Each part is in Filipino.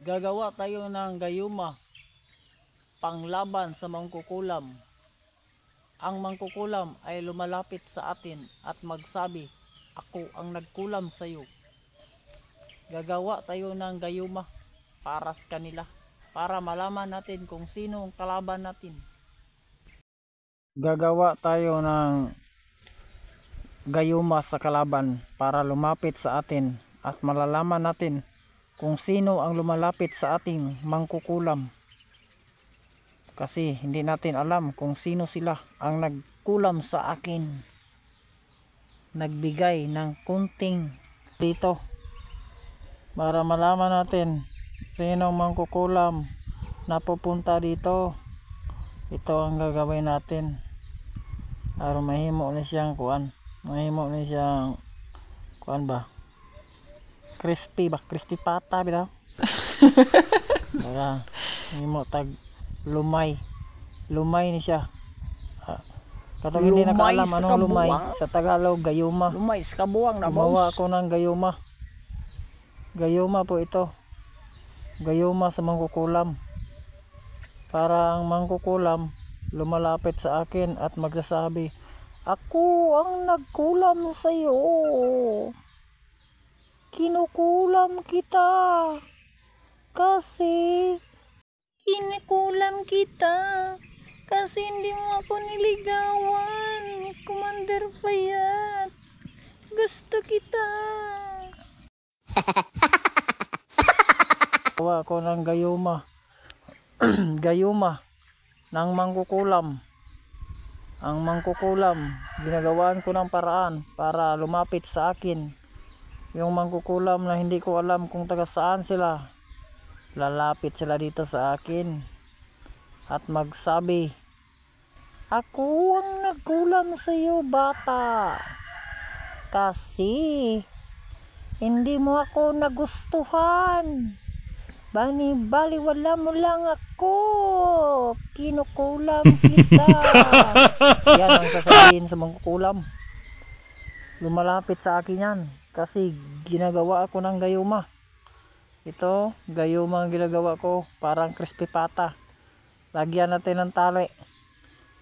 Gagawa tayo ng gayuma panglaban sa mangkukulam. Ang mangkukulam ay lumalapit sa atin at magsabi, "Ako ang nagkulam sa iyo." Gagawa tayo ng gayuma para sa kanila, para malaman natin kung sino ang kalaban natin. Gagawa tayo ng gayuma sa kalaban para lumapit sa atin at malalaman natin kung sino ang lumalapit sa ating mangkukulam. Kasi hindi natin alam kung sino sila ang nagkulam sa akin, nagbigay ng kunting dito, para malaman natin sino ang mangkukulam na pupunta dito. Ito ang gagawin natin para mahimo ni siyang kuan, mahimo ni siyang kuan ba, crispy pata bitaw. Para mahimo tag lumay ni siya. Katong hindi nakaalam anong lumay sa Tagalog, gayuma. Lumay sa kabuang na boss. Gumawa ako ng gayuma. Gayuma po ito. Gayuma sa mangkukulam. Para ang mangkukulam lumalapit sa akin at magsasabi, "Ako ang nagkulam sa iyo. Kinukulam kita. Kasi hindi mo ako niligawan, Commander Fayat. Gusto kita." Gawa ko ng gayuma. Gayuma ng mangkukulam. Ang mangkukulam, ginagawaan ko ng paraan para lumapit sa akin. Yung mangkukulam na hindi ko alam kung taga saan sila, lalapit sila dito sa akin at magsabi, "Ako ang nagkulam sa iyo, bata. Kasi hindi mo ako nagustuhan. Baliwala mo lang ako. Kinukulam kita." Yan ang sasabihin sa mangkukulam. Lumalapit sa akin yan kasi ginagawa ako ng gayuma. Ito, gayuma ang ginagawa ko, parang crispy pata. Lagyan natin ng tali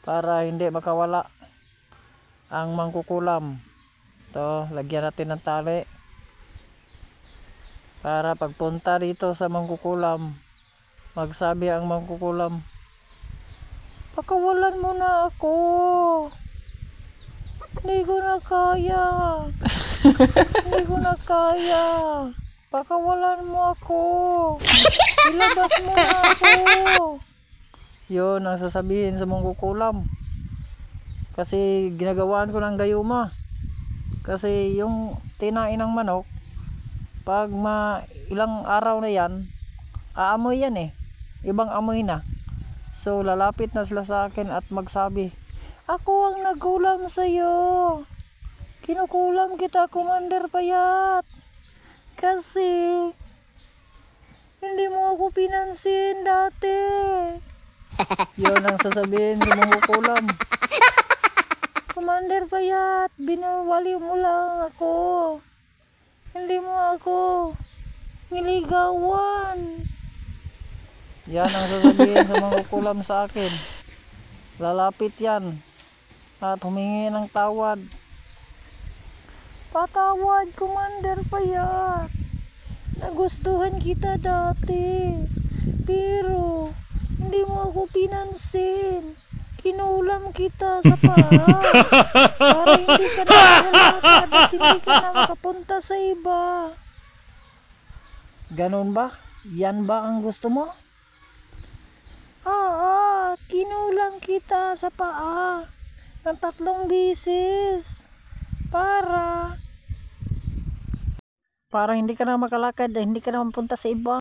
para hindi makawala ang mangkukulam. Ito, lagyan natin ng tali para pagpunta dito sa mangkukulam, magsabi ang mangkukulam, "Pakawalan mo na ako. Hindi ko na kaya. Hindi ko na kaya. Pakawalan mo ako. Ilabas mo na ako." Yun ang sasabihin sa mangkukulam. Kasi ginagawaan ko ng gayuma. Kasi yung tinain ng manok, pag ilang araw na yan, aamoy yan eh. Ibang amoy na. So lalapit na sila sa akin at magsabi, "Ako ang nagkulam sa iyo. Kinukulam kita, Commander Payat. Kasi hindi mo ako pinansin dati." Yun ang sasabihin sa mangkukulam. "Commander Payat, binawali mo lang ako. Hindi mo ako niligawan." Yan ang sasabihin sa mangkukulam sa akin. Lalapit yan at humingi ng tawad. "Patawad, Commander Payat. Nagustuhan kita dati. Pero hindi mo ako pinansin. Kinulam kita sa paa para hindi ka na makalakad at hindi ka na makapunta sa iba." Ganun ba? Yan ba ang gusto mo? Kinulam kita sa paa ng 3 beses para hindi ka na makalakad at hindi ka na mapunta sa iba.